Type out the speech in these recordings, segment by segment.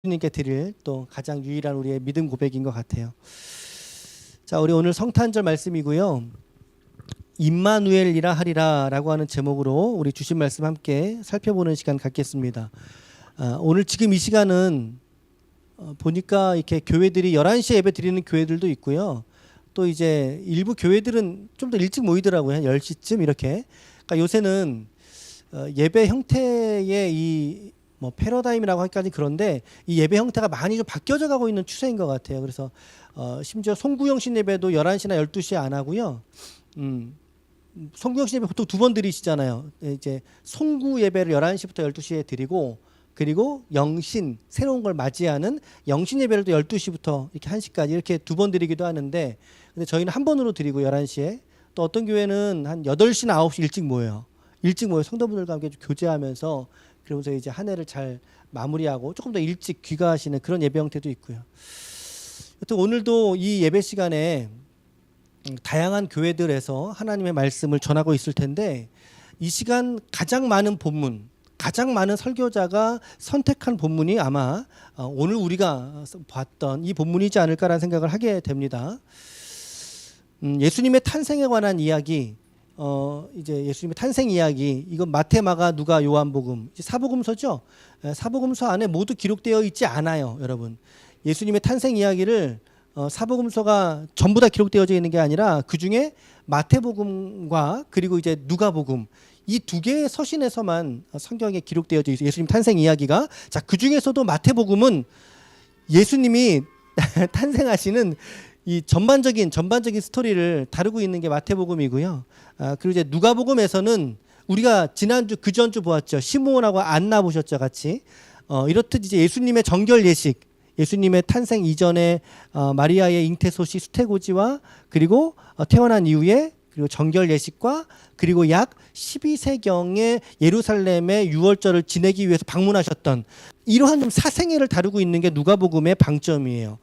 주님께 드릴 또 가장 유일한 우리의 믿음 고백인 것 같아요. 자, 우리 오늘 성탄절 말씀이고요. 임마누엘이라 하리라라고 하는 제목으로 우리 주신 말씀 함께 살펴보는 시간 갖겠습니다. 오늘 지금 이 시간은 보니까 이렇게 교회들이 11시에 예배 드리는 교회들도 있고요. 또 이제 일부 교회들은 좀 더 일찍 모이더라고요. 한 10시쯤 이렇게. 그러니까 요새는 예배 형태의 이 패러다임이라고 하기까지 그런데 이 예배 형태가 많이 좀 바뀌어져 가고 있는 추세인 것 같아요. 그래서 심지어 송구영신 예배도 11시나 12시에 안 하고요. 송구영신 예배 보통 2번 드리시잖아요. 이제 송구 예배를 11시부터 12시에 드리고, 그리고 영신, 새로운 걸 맞이하는 영신 예배를 또 12시부터 이렇게 1시까지 이렇게 2번 드리기도 하는데, 근데 저희는 한 번으로 드리고 11시에, 또 어떤 교회는 한 8시나 9시 일찍 모여요. 성도분들과 함께 좀 교제하면서, 그러면서 이제 한 해를 잘 마무리하고 조금 더 일찍 귀가하시는 그런 예배 형태도 있고요. 여튼 오늘도 이 예배 시간에 다양한 교회들에서 하나님의 말씀을 전하고 있을 텐데, 이 시간 가장 많은 본문, 가장 많은 설교자가 선택한 본문이 아마 오늘 우리가 봤던 이 본문이지 않을까라는 생각을 하게 됩니다. 예수님의 탄생에 관한 이야기, 이제 예수님의 탄생 이야기, 이건 마태, 마가, 누가, 요한복음, 사복음서죠. 사복음서 안에 모두 기록되어 있지 않아요, 여러분. 예수님의 탄생 이야기를 사복음서가 전부 다 기록되어져 있는 게 아니라 그 중에 마태복음과 그리고 이제 누가복음, 이 두 개의 서신에서만 성경에 기록되어져 있어요. 예수님 탄생 이야기가. 자, 그 중에서도 마태복음은 예수님이 탄생하시는 이 전반적인 스토리를 다루고 있는 게 마태복음이고요. 그리고 이제 누가복음에서는 우리가 지난주 그전주 보았죠. 시므온하고 안나 보셨죠, 같이. 이렇듯 이제 예수님의 정결 예식, 예수님의 탄생 이전에 마리아의 잉태 소식, 수태고지와 그리고 태어난 이후에 그리고 정결 예식과 그리고 약 12세경에 예루살렘의 유월절을 지내기 위해서 방문하셨던 이러한 좀 사생애를 다루고 있는 게 누가복음의 방점이에요.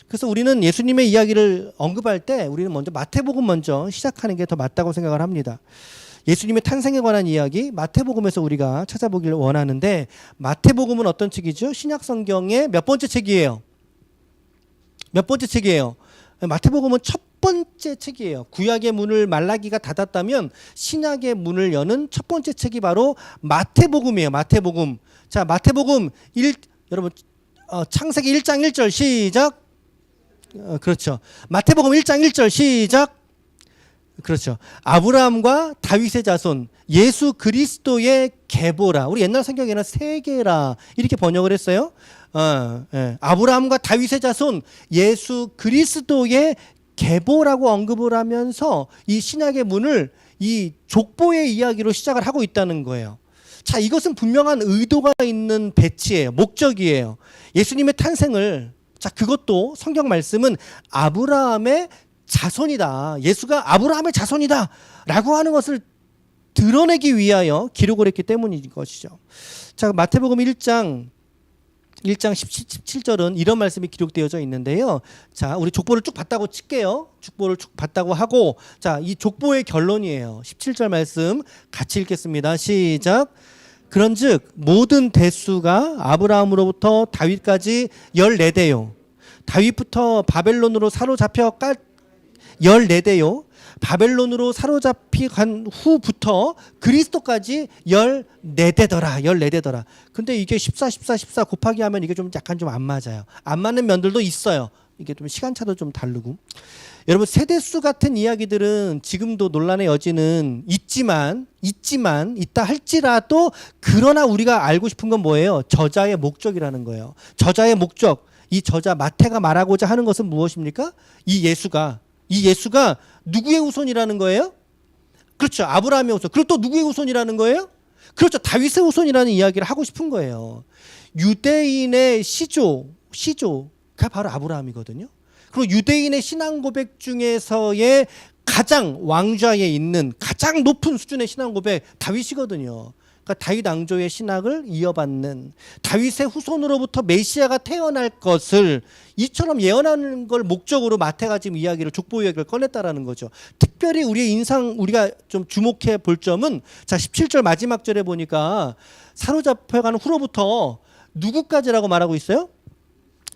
그래서 우리는 예수님의 이야기를 언급할 때 우리는 먼저 마태복음 먼저 시작하는 게 더 맞다고 생각을 합니다. 예수님의 탄생에 관한 이야기 마태복음에서 우리가 찾아보기를 원하는데, 마태복음은 어떤 책이죠? 신약 성경의 몇 번째 책이에요? 몇 번째 책이에요? 마태복음은 첫 번째 책이에요. 구약의 문을 말라기가 닫았다면 신약의 문을 여는 첫 번째 책이 바로 마태복음이에요. 마태복음. 자, 마태복음 여러분 창세기 1장 1절 시작. 그렇죠. 마태복음 1장 1절 시작. 그렇죠. 아브라함과 다윗의 자손 예수 그리스도의 계보라. 우리 옛날 성경에는 세계라 이렇게 번역을 했어요. 아브라함과 다윗의 자손 예수 그리스도의 계보라고 언급을 하면서 이 신약의 문을 이 족보의 이야기로 시작을 하고 있다는 거예요. 자, 이것은 분명한 의도가 있는 배치예요. 목적이에요. 예수님의 탄생을, 자, 그것도 성경 말씀은 아브라함의 자손이다, 예수가 아브라함의 자손이다 라고 하는 것을 드러내기 위하여 기록을 했기 때문인 것이죠. 자, 마태복음 1장 17절은 이런 말씀이 기록되어져 있는데요. 자, 우리 족보를 쭉 봤다고 칠게요. 족보를 쭉 봤다고 하고, 자, 이 족보의 결론이에요. 17절 말씀 같이 읽겠습니다. 시작. 그런즉 모든 대수가 아브라함으로부터 다윗까지 14대요. 다윗부터 바벨론으로 사로잡혀 14대요. 바벨론으로 사로잡히 간 후부터 그리스도까지 14대더라. 14대더라. 근데 이게 14 곱하기 하면 이게 좀 약간 좀 안 맞아요. 안 맞는 면들도 있어요. 이게 좀 시간차도 좀 다르고. 여러분, 세대수 같은 이야기들은 지금도 논란의 여지는 있다 할지라도, 그러나 우리가 알고 싶은 건 뭐예요? 저자의 목적이라는 거예요. 저자의 목적. 이 저자 마태가 말하고자 하는 것은 무엇입니까? 이 예수가 누구의 후손이라는 거예요? 그렇죠. 아브라함의 후손. 그리고 또 누구의 후손이라는 거예요? 그렇죠. 다윗의 후손이라는 이야기를 하고 싶은 거예요. 유대인의 시조가 바로 아브라함이거든요. 그리고 유대인의 신앙 고백 중에서의 가장 왕좌에 있는 가장 높은 수준의 신앙 고백 다윗이거든요. 그러니까 다윗 왕조의 신학을 이어받는 다윗의 후손으로부터 메시아가 태어날 것을 이처럼 예언하는 걸 목적으로 마태가 지금 이야기를, 족보 이야기를 꺼냈다라는 거죠. 특별히 우리가 좀 주목해 볼 점은, 자, 17절 마지막 절에 보니까 사로잡혀가는 후로부터 누구까지라고 말하고 있어요?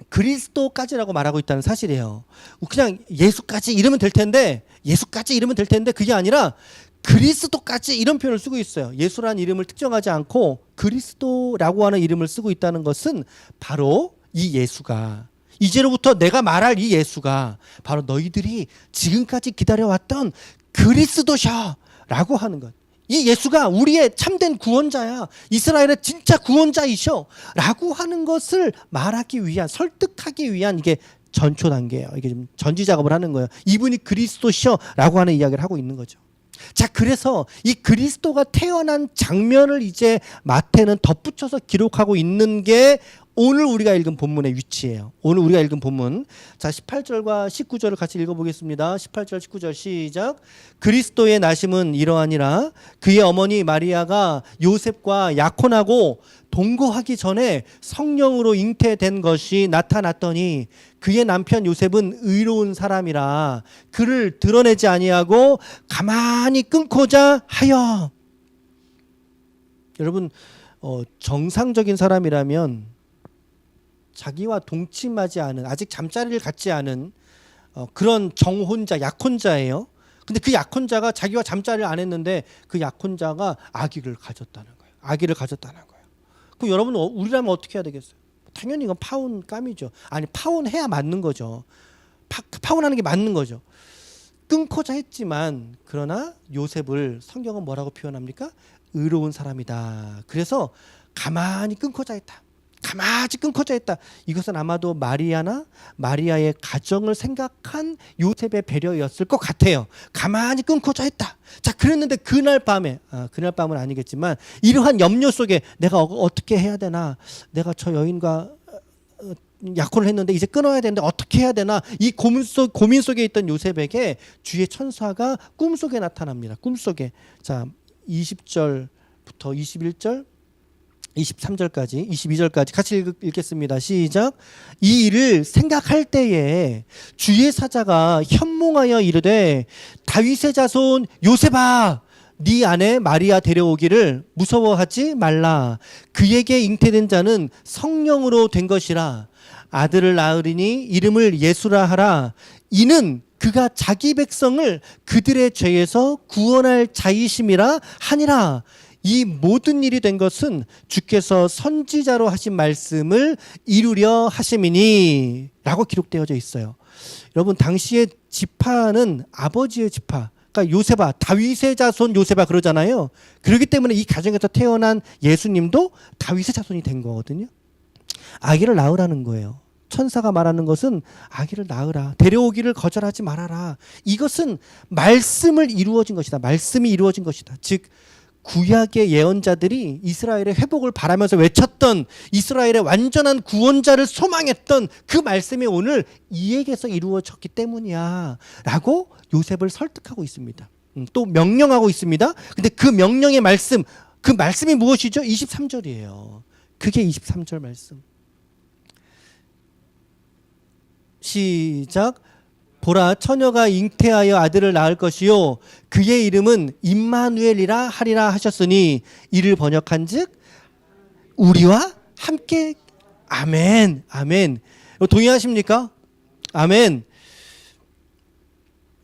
그리스도까지라고 말하고 있다는 사실이에요. 그냥 예수까지 이러면 될 텐데, 예수까지 이러면 될 텐데 그게 아니라 그리스도까지 이런 표현을 쓰고 있어요. 예수라는 이름을 특정하지 않고 그리스도라고 하는 이름을 쓰고 있다는 것은 바로 이 예수가, 이제로부터 내가 말할 이 예수가 바로 너희들이 지금까지 기다려왔던 그리스도셔라고 하는 것. 이 예수가 우리의 참된 구원자야, 이스라엘의 진짜 구원자이셔 라고 하는 것을 말하기 위한, 설득하기 위한 이게 전초 단계예요. 이게 좀 전지 작업을 하는 거예요. 이분이 그리스도셔 라고 하는 이야기를 하고 있는 거죠. 자, 그래서 이 그리스도가 태어난 장면을 이제 마태는 덧붙여서 기록하고 있는 게 오늘 우리가 읽은 본문의 위치예요. 오늘 우리가 읽은 본문. 자, 18절과 19절을 같이 읽어보겠습니다. 18절, 19절 시작. 그리스도의 나심은 이러하니라. 그의 어머니 마리아가 요셉과 약혼하고 동거하기 전에 성령으로 잉태된 것이 나타났더니 그의 남편 요셉은 의로운 사람이라 그를 드러내지 아니하고 가만히 끊고자 하여. 여러분, 정상적인 사람이라면 자기와 동침하지 않은, 아직 잠자리를 갖지 않은 그런 정혼자, 약혼자예요. 근데 그 약혼자가 자기와 잠자리를 안 했는데 그 약혼자가 아기를 가졌다는 거예요. 아기를 가졌다는 거예요. 그럼 여러분, 우리라면 어떻게 해야 되겠어요? 당연히 이건 파혼감이죠. 아니, 파혼해야 맞는 거죠. 파혼하는 게 맞는 거죠. 끊고자 했지만, 그러나 요셉을 성경은 뭐라고 표현합니까? 의로운 사람이다. 그래서 가만히 끊고자 했다. 가만히 끊고자 했다. 이것은 아마도 마리아나 마리아의 가정을 생각한 요셉의 배려였을 것 같아요. 가만히 끊고자 했다. 자, 그랬는데 그날 밤에, 그날 밤은 아니겠지만 이러한 염려 속에 내가 어떻게 해야 되나, 내가 저 여인과 약혼을 했는데 이제 끊어야 되는데 어떻게 해야 되나, 이 고민 속에 있던 요셉에게 주의 천사가 꿈속에 나타납니다. 꿈속에. 자, 20절부터 21절 23절까지 22절까지 같이 읽겠습니다. 시작. 이 일을 생각할 때에 주의 사자가 현몽하여 이르되 다윗의 자손 요셉아, 네 아내 마리아 데려오기를 무서워하지 말라. 그에게 잉태된 자는 성령으로 된 것이라. 아들을 낳으리니 이름을 예수라 하라. 이는 그가 자기 백성을 그들의 죄에서 구원할 자이심이라 하니라. 이 모든 일이 된 것은 주께서 선지자로 하신 말씀을 이루려 하심이니 라고 기록되어져 있어요. 여러분, 당시의 지파는 아버지의 지파, 그러니까 요셉아, 다윗의 자손 요셉아 그러잖아요. 그렇기 때문에 이 가정에서 태어난 예수님도 다윗의 자손이 된 거거든요. 아기를 낳으라는 거예요. 천사가 말하는 것은 아기를 낳으라, 데려오기를 거절하지 말아라. 이것은 말씀을 이루어진 것이다. 말씀이 이루어진 것이다. 즉 구약의 예언자들이 이스라엘의 회복을 바라면서 외쳤던, 이스라엘의 완전한 구원자를 소망했던 그 말씀이 오늘 이에게서 이루어졌기 때문이야 라고 요셉을 설득하고 있습니다. 또 명령하고 있습니다. 근데 그 명령의 말씀, 그 말씀이 무엇이죠? 23절이에요. 그게 23절 말씀. 시작. 보라, 처녀가 잉태하여 아들을 낳을 것이요 그의 이름은 임마누엘이라 하리라 하셨으니 이를 번역한즉 우리와 함께. 아멘. 아멘. 동의하십니까? 아멘.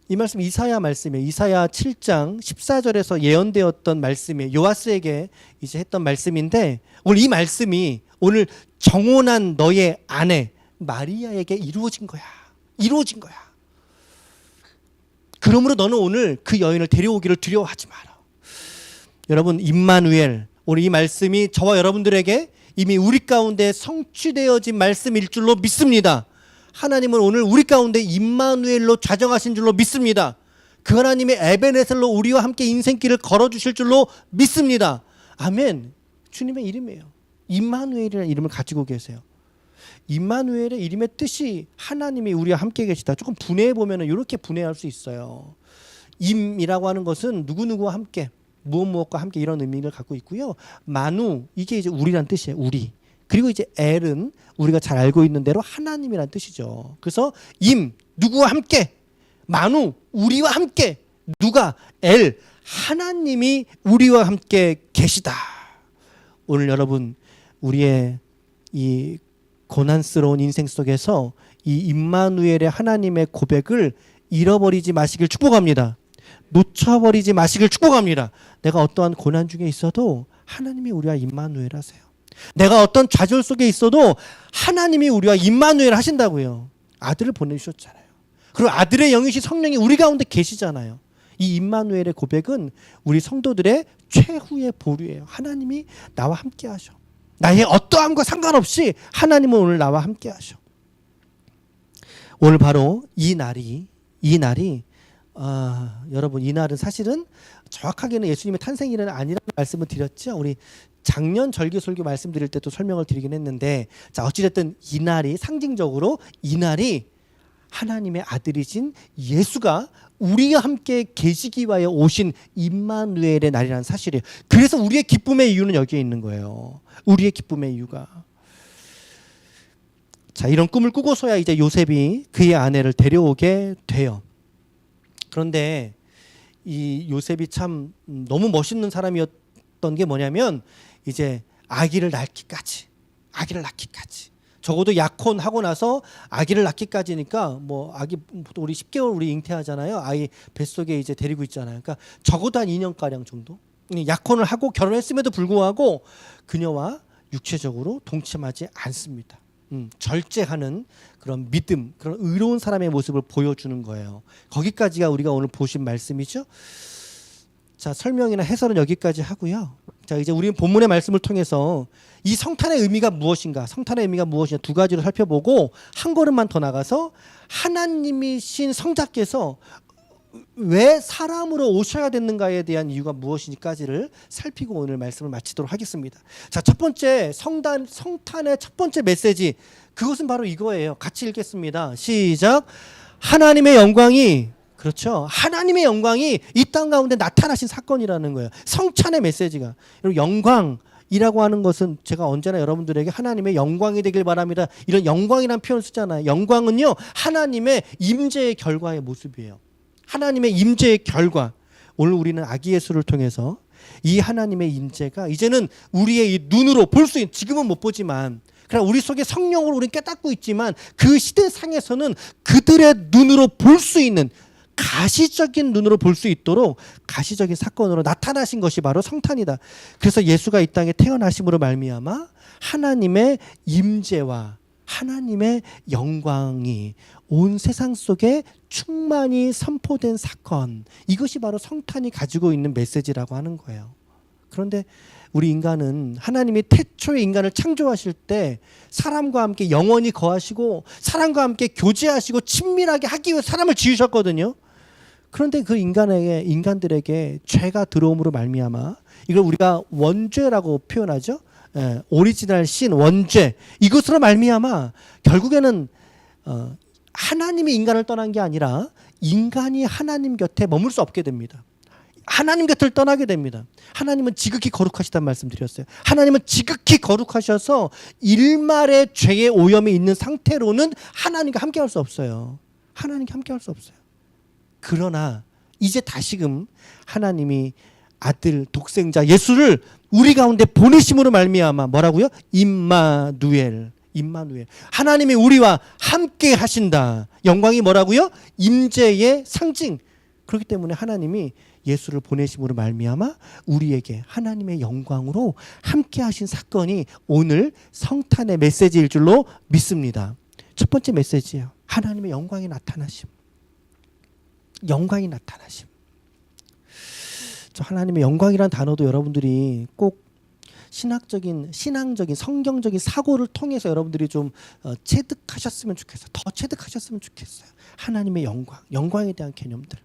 이 말씀 이사야 말씀이에요. 이사야 7장 14절에서 예언되었던 말씀이에요. 요아스에게 이제 했던 말씀인데, 오늘 이 말씀이 오늘 정혼한 너의 아내 마리아에게 이루어진 거야. 이루어진 거야. 그러므로 너는 오늘 그 여인을 데려오기를 두려워하지 마라. 여러분, 임마누엘, 오늘 이 말씀이 저와 여러분들에게 이미 우리 가운데 성취되어진 말씀일 줄로 믿습니다. 하나님은 오늘 우리 가운데 임마누엘로 좌정하신 줄로 믿습니다. 그 하나님의 에베네셀로 우리와 함께 인생길을 걸어주실 줄로 믿습니다. 아멘. 주님의 이름이에요. 임마누엘이라는 이름을 가지고 계세요. 임마누엘의 이름의 뜻이 하나님이 우리와 함께 계시다. 조금 분해해 보면 이렇게 분해할 수 있어요. 임이라고 하는 것은 누구누구와 함께, 무엇과 함께, 이런 의미를 갖고 있고요. 마누, 이게 이제 우리란 뜻이에요. 우리. 그리고 이제 엘은 우리가 잘 알고 있는 대로 하나님이란 뜻이죠. 그래서 임, 누구와 함께, 마누, 우리와 함께. 누가? 엘, 하나님이 우리와 함께 계시다. 오늘 여러분, 우리의 이 고난스러운 인생 속에서 이 임마누엘의 하나님의 고백을 잃어버리지 마시길 축복합니다. 놓쳐버리지 마시길 축복합니다. 내가 어떠한 고난 중에 있어도 하나님이 우리와 임마누엘 하세요. 내가 어떤 좌절 속에 있어도 하나님이 우리와 임마누엘 하신다고요. 아들을 보내주셨잖아요. 그리고 아들의 영이신 성령이 우리 가운데 계시잖아요. 이 임마누엘의 고백은 우리 성도들의 최후의 보루예요. 하나님이 나와 함께 하셔. 나의 어떠함과 상관없이 하나님은 오늘 나와 함께 하셔. 오늘 바로 이 날이 여러분, 이 날은 사실은 정확하게는 예수님의 탄생일은 아니라는 말씀을 드렸죠. 우리 작년 절기설교 말씀드릴 때도 설명을 드리긴 했는데, 자, 어찌됐든 이 날이 상징적으로 이 날이 하나님의 아들이신 예수가 우리와 함께 계시기 위하여 오신 임마누엘의 날이라는 사실이에요. 그래서 우리의 기쁨의 이유는 여기에 있는 거예요. 우리의 기쁨의 이유가. 자, 이런 꿈을 꾸고서야 이제 요셉이 그의 아내를 데려오게 돼요. 그런데 이 요셉이 참 너무 멋있는 사람이었던 게 뭐냐면, 이제 아기를 낳기까지 적어도 약혼하고 나서 아기를 낳기까지니까, 뭐 아기 우리 10개월 우리 잉태하잖아요. 아이 뱃속에 이제 데리고 있잖아요. 그러니까 적어도 한 2년가량 정도 약혼을 하고 결혼했음에도 불구하고 그녀와 육체적으로 동침하지 않습니다. 절제하는 그런 믿음, 그런 의로운 사람의 모습을 보여주는 거예요. 거기까지가 우리가 오늘 보신 말씀이죠. 자, 설명이나 해설은 여기까지 하고요. 자, 이제 우리는 본문의 말씀을 통해서 이 성탄의 의미가 무엇인가, 두 가지로 살펴보고 한 걸음만 더 나가서 하나님이신 성자께서 왜 사람으로 오셔야 됐는가에 대한 이유가 무엇인지까지를 살피고 오늘 말씀을 마치도록 하겠습니다. 자, 첫 번째 성탄의 첫 번째 메시지, 그것은 바로 이거예요. 같이 읽겠습니다. 시작. 하나님의 영광이, 그렇죠, 하나님의 영광이 이 땅 가운데 나타나신 사건이라는 거예요. 성찬의 메시지가. 영광이라고 하는 것은 제가 언제나 여러분들에게 하나님의 영광이 되길 바랍니다, 이런 영광이라는 표현을 쓰잖아요. 영광은요, 하나님의 임재의 결과의 모습이에요. 하나님의 임재의 결과. 오늘 우리는 아기 예수를 통해서 이 하나님의 임재가 이제는 우리의 이 눈으로 볼 수 있는, 지금은 못 보지만, 그러나 우리 속에 성령으로 우리는 깨닫고 있지만 그 시대상에서는 그들의 눈으로 볼 수 있는, 가시적인 눈으로 볼 수 있도록 가시적인 사건으로 나타나신 것이 바로 성탄이다. 그래서 예수가 이 땅에 태어나심으로 말미암아 하나님의 임재와 하나님의 영광이 온 세상 속에 충만히 선포된 사건, 이것이 바로 성탄이 가지고 있는 메시지라고 하는 거예요. 그런데 우리 인간은 하나님이 태초에 인간을 창조하실 때 사람과 함께 영원히 거하시고 사람과 함께 교제하시고 친밀하게 하기 위해 사람을 지으셨거든요. 그런데 그 인간들에게 죄가 들어옴으로 말미암아, 이걸 우리가 원죄라고 표현하죠. 오리지널 신, 원죄, 이것으로 말미암아 결국에는 하나님이 인간을 떠난 게 아니라 인간이 하나님 곁에 머물 수 없게 됩니다. 하나님 곁을 떠나게 됩니다. 하나님은 지극히 거룩하시다는 말씀 드렸어요. 하나님은 지극히 거룩하셔서 일말의 죄의 오염이 있는 상태로는 하나님과 함께 할 수 없어요. 하나님과 함께 할 수 없어요. 그러나 이제 다시금 하나님이 아들 독생자 예수를 우리 가운데 보내심으로 말미암아 뭐라고요? 임마누엘. 하나님이 우리와 함께 하신다. 영광이 뭐라고요? 임재의 상징. 그렇기 때문에 하나님이 예수를 보내심으로 말미암아 우리에게 하나님의 영광으로 함께 하신 사건이 오늘 성탄의 메시지일 줄로 믿습니다. 첫 번째 메시지예요. 하나님의 영광이 나타나심. 저 하나님의 영광이라는 단어도 여러분들이 꼭 신앙적인 성경적인 사고를 통해서 여러분들이 좀 체득하셨으면 좋겠어요. 더 체득하셨으면 좋겠어요. 하나님의 영광에 대한 개념들.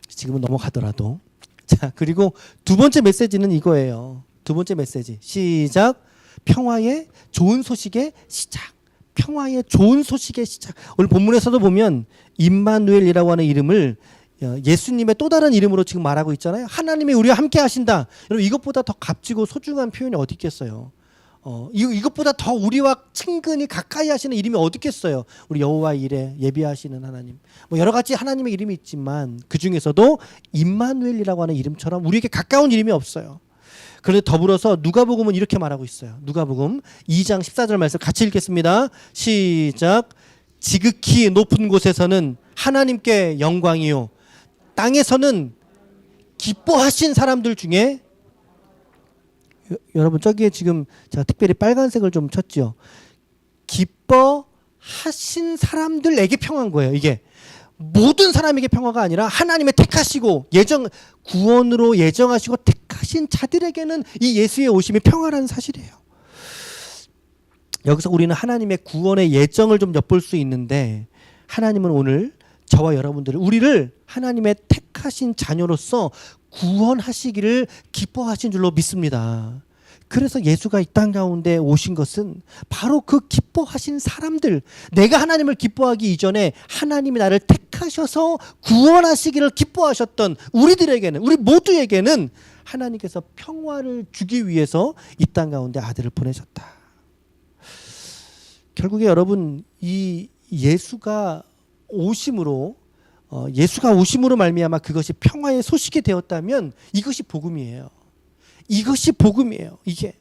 지금은 넘어가더라도. 자, 그리고 두 번째 메시지는 이거예요. 두 번째 메시지. 시작. 평화의 좋은 소식의 시작. 오늘 본문에서도 보면 임마누엘이라고 하는 이름을 예수님의 또 다른 이름으로 지금 말하고 있잖아요. 하나님이 우리와 함께 하신다. 여러분, 이것보다 더 값지고 소중한 표현이 어디 있겠어요? 이것보다 더 우리와 친근히 가까이 하시는 이름이 어디 있겠어요? 우리 여호와 일에 예비하시는 하나님. 뭐 여러 가지 하나님의 이름이 있지만 그 중에서도 임마누엘이라고 하는 이름처럼 우리에게 가까운 이름이 없어요. 그런데 더불어서 누가복음은 이렇게 말하고 있어요. 누가복음 2장 14절 말씀 같이 읽겠습니다. 시작. 지극히 높은 곳에서는 하나님께 영광이요 땅에서는 기뻐하신 사람들 중에 여러분 저기에 지금 제가 특별히 빨간색을 좀 쳤죠. 기뻐하신 사람들에게 평화인 거예요. 이게 모든 사람에게 평화가 아니라 하나님의 택하시고 구원으로 예정하시고 택하신 자들에게는 이 예수의 오심이 평화라는 사실이에요. 여기서 우리는 하나님의 구원의 예정을 좀 엿볼 수 있는데 하나님은 오늘 저와 여러분들을 우리를 하나님의 택하신 자녀로서 구원하시기를 기뻐하신 줄로 믿습니다. 그래서 예수가 이 땅 가운데 오신 것은 바로 그 기뻐하신 사람들, 내가 하나님을 기뻐하기 이전에 하나님이 나를 택하셔서 구원하시기를 기뻐하셨던 우리들에게는, 우리 모두에게는 하나님께서 평화를 주기 위해서 이 땅 가운데 아들을 보내셨다. 결국에 여러분 이 예수가 오심으로 말미암아 그것이 평화의 소식이 되었다면 이것이 복음이에요. 이것이 복음이에요. 이게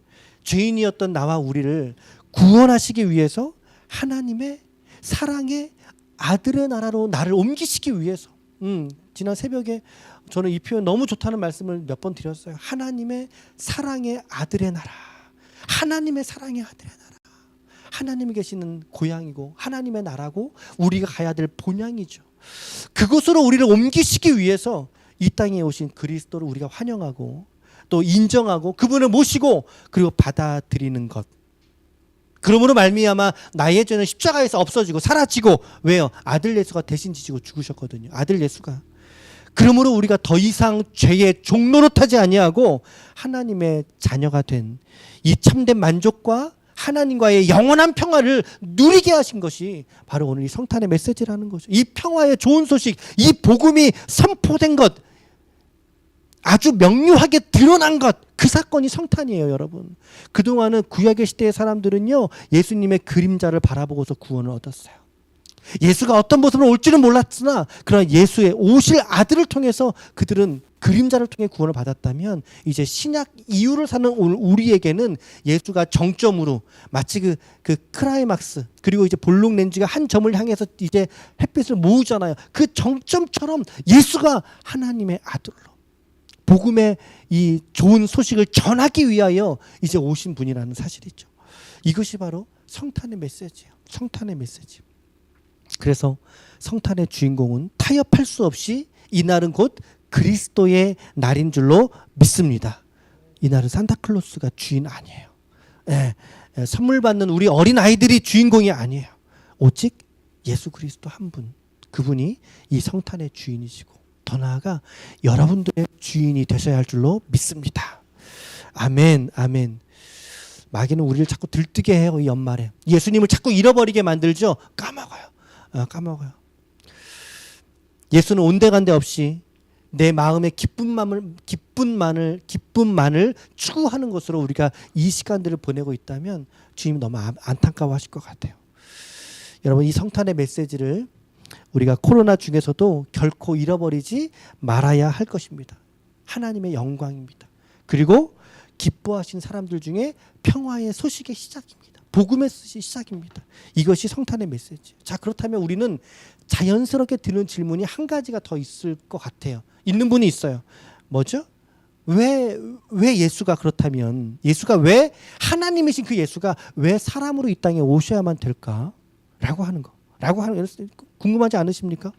죄인이었던 나와 우리를 구원하시기 위해서 하나님의 사랑의 아들의 나라로 나를 옮기시기 위해서. 지난 새벽에 저는 이 표현 너무 좋다는 말씀을 몇 번 드렸어요. 하나님의 사랑의 아들의 나라. 하나님의 사랑의 아들의 나라. 하나님이 계시는 고향이고 하나님의 나라고 우리가 가야 될 본향이죠. 그곳으로 우리를 옮기시기 위해서 이 땅에 오신 그리스도를 우리가 환영하고 또 인정하고 그분을 모시고 그리고 받아들이는 것. 그러므로 말미암아 나의 죄는 십자가에서 없어지고 사라지고 왜요? 아들 예수가 대신 지시고 죽으셨거든요. 아들 예수가. 그러므로 우리가 더 이상 죄의 종노릇하지 아니하고 하나님의 자녀가 된 이 참된 만족과 하나님과의 영원한 평화를 누리게 하신 것이 바로 오늘 이 성탄의 메시지라는 거죠. 이 평화의 좋은 소식, 이 복음이 선포된 것, 아주 명료하게 드러난 것, 그 사건이 성탄이에요, 여러분. 그동안은 구약의 시대의 사람들은요, 예수님의 그림자를 바라보고서 구원을 얻었어요. 예수가 어떤 모습으로 올지는 몰랐으나 그러나 예수의 오실 아들을 통해서 그들은 그림자를 통해 구원을 받았다면 이제 신약 이후를 사는 우리에게는 예수가 정점으로 마치 그 크라이막스 그리고 이제 볼록 렌즈가 한 점을 향해서 이제 햇빛을 모으잖아요. 그 정점처럼 예수가 하나님의 아들로 복음의 이 좋은 소식을 전하기 위하여 이제 오신 분이라는 사실이죠. 이것이 바로 성탄의 메시지예요. 성탄의 메시지. 그래서 성탄의 주인공은 타협할 수 없이 이날은 곧 그리스도의 날인 줄로 믿습니다. 이날은 산타클로스가 주인 아니에요. 선물 받는 우리 어린 아이들이 주인공이 아니에요. 오직 예수 그리스도 한 분, 그분이 이 성탄의 주인이시고 더 나아가 여러분들의 주인이 되셔야 할 줄로 믿습니다. 아멘, 아멘. 마귀는 우리를 자꾸 들뜨게 해요. 이 연말에 예수님을 자꾸 잃어버리게 만들죠. 까먹어요. 예수는 온데간데 없이 내 마음의 기쁨만을 추구하는 것으로 우리가 이 시간들을 보내고 있다면 주님이 너무 안타까워하실 것 같아요. 여러분 이 성탄의 메시지를 우리가 코로나 중에서도 결코 잃어버리지 말아야 할 것입니다. 하나님의 영광입니다. 그리고 기뻐하신 사람들 중에 평화의 소식의 시작입니다. 복음의 시작입니다. 이것이 성탄의 메시지. 자, 그렇다면 우리는 자연스럽게 드는 질문이 한 가지가 더 있을 것 같아요. 있는 분이 있어요. 뭐죠? 왜 예수가 그렇다면 예수가 왜 하나님이신 그 예수가 왜 사람으로 이 땅에 오셔야만 될까? 라고 하는 궁금하지 않으십니까?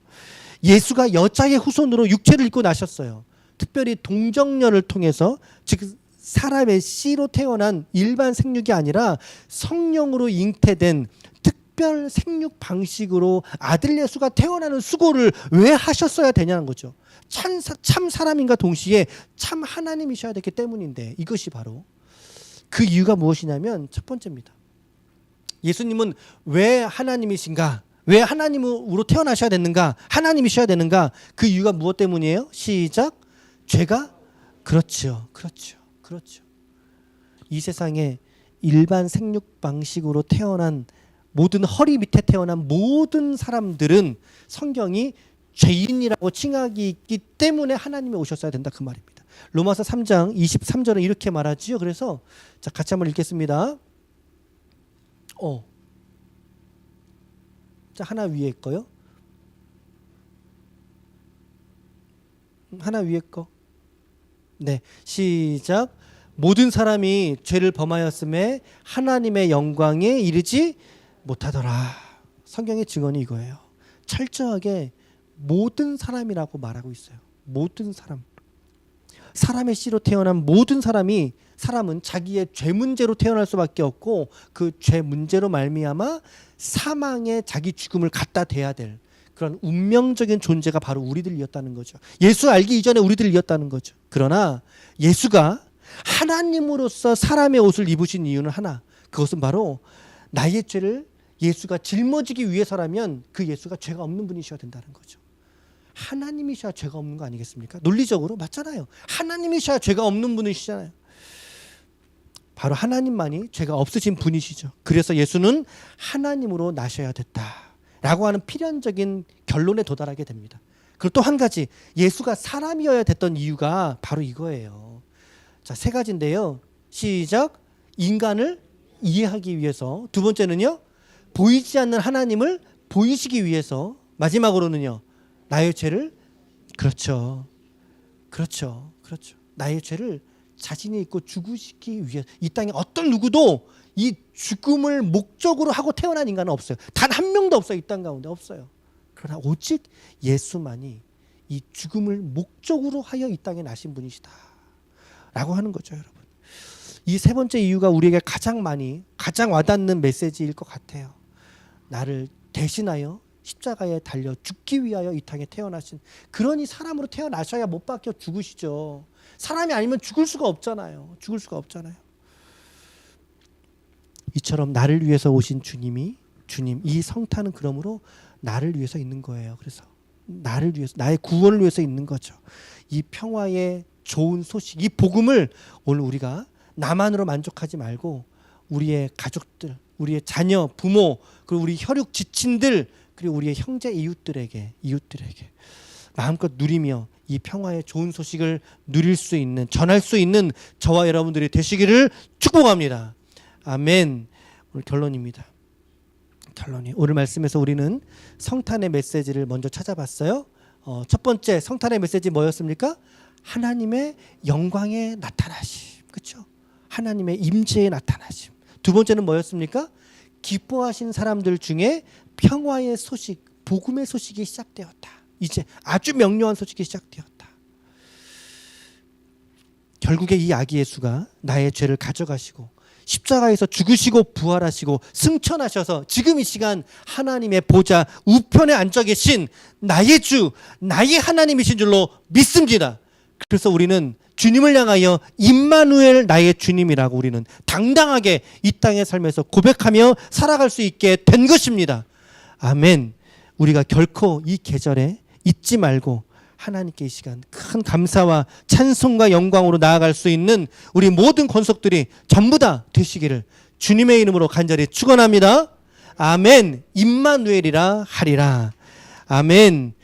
예수가 여자의 후손으로 육체를 입고 나셨어요. 특별히 동정녀를 통해서 즉 사람의 씨로 태어난 일반 생육이 아니라 성령으로 잉태된 특별 생육 방식으로 아들 예수가 태어나는 수고를 왜 하셨어야 되냐는 거죠. 참 사람인가 동시에 참 하나님이셔야 되기 때문인데 이것이 바로 그 이유가 무엇이냐면 첫 번째입니다. 예수님은 왜 하나님이신가? 왜 하나님으로 태어나셔야 되는가? 하나님이셔야 되는가? 그 이유가 무엇 때문이에요? 시작. 죄가? 그렇죠. 이 세상에 일반 생육 방식으로 태어난 모든 허리 밑에 태어난 모든 사람들은 성경이 죄인이라고 칭하기 있기 때문에 하나님이 오셨어야 된다 그 말입니다. 로마서 3장 23절은 이렇게 말하지요. 그래서 자, 같이 한번 읽겠습니다. 자, 하나 위에 거요. 하나 위에 거. 네, 시작. 모든 사람이 죄를 범하였음에 하나님의 영광에 이르지 못하더라. 성경의 증언이 이거예요. 철저하게 모든 사람이라고 말하고 있어요. 모든 사람. 사람의 씨로 태어난 모든 사람은 자기의 죄 문제로 태어날 수밖에 없고 그 죄 문제로 말미암아 사망에 자기 죽음을 갖다 대야 될 그런 운명적인 존재가 바로 우리들이었다는 거죠. 예수 알기 이전에 우리들이었다는 거죠. 그러나 예수가 하나님으로서 사람의 옷을 입으신 이유는 하나. 그것은 바로 나의 죄를 예수가 짊어지기 위해서라면 그 예수가 죄가 없는 분이셔야 된다는 거죠. 하나님이셔야 죄가 없는 거 아니겠습니까? 논리적으로 맞잖아요. 하나님이셔야 죄가 없는 분이시잖아요. 바로 하나님만이 죄가 없으신 분이시죠. 그래서 예수는 하나님으로 나셔야 됐다라고 하는 필연적인 결론에 도달하게 됩니다. 그리고 또 한 가지, 예수가 사람이어야 됐던 이유가 바로 이거예요. 자, 세 가지인데요. 시작. 인간을 이해하기 위해서. 두 번째는요, 보이지 않는 하나님을 보이시기 위해서. 마지막으로는요, 나의 죄를 그렇죠. 나의 죄를 자신이 있고 죽으시기 위해. 이 땅에 어떤 누구도 이 죽음을 목적으로 하고 태어난 인간은 없어요. 단 한 명도 없어요. 이 땅 가운데 없어요. 그러나 오직 예수만이 이 죽음을 목적으로 하여 이 땅에 나신 분이시다 라고 하는 거죠, 여러분. 이 세 번째 이유가 우리에게 가장 와닿는 메시지일 것 같아요. 나를 대신하여 십자가에 달려 죽기 위하여 이 땅에 태어나신, 그러니 사람으로 태어나셔야 못 박혀 죽으시죠. 사람이 아니면 죽을 수가 없잖아요. 이처럼 나를 위해서 오신 주님, 이 성탄은 그러므로 나를 위해서 있는 거예요. 그래서 나를 위해서, 나의 구원을 위해서 있는 거죠. 이 평화의 좋은 소식, 이 복음을 오늘 우리가 나만으로 만족하지 말고 우리의 가족들, 우리의 자녀, 부모, 그리고 우리 혈육 지친들, 그리고 우리의 형제 이웃들에게 마음껏 누리며 이 평화의 좋은 소식을 누릴 수 있는, 전할 수 있는 저와 여러분들이 되시기를 축복합니다. 아멘. 오늘 결론입니다. 오늘 말씀에서 우리는 성탄의 메시지를 먼저 찾아봤어요. 첫 번째 성탄의 메시지 뭐였습니까? 하나님의 영광의 나타나심. 그렇죠? 하나님의 임재의 나타나심. 두 번째는 뭐였습니까? 기뻐하신 사람들 중에 평화의 소식, 복음의 소식이 시작되었다. 이제 아주 명료한 소식이 시작되었다. 결국에 이 아기 예수가 나의 죄를 가져가시고 십자가에서 죽으시고 부활하시고 승천하셔서 지금 이 시간 하나님의 보좌 우편에 앉아 계신 나의 주, 나의 하나님이신 줄로 믿습니다. 그래서 우리는 주님을 향하여 임마누엘 나의 주님이라고 우리는 당당하게 이 땅의 삶에서 고백하며 살아갈 수 있게 된 것입니다. 아멘. 우리가 결코 이 계절에 잊지 말고 하나님께 이 시간 큰 감사와 찬송과 영광으로 나아갈 수 있는 우리 모든 권속들이 전부 다 되시기를 주님의 이름으로 간절히 축원합니다. 아멘. 임마누엘이라 하리라. 아멘.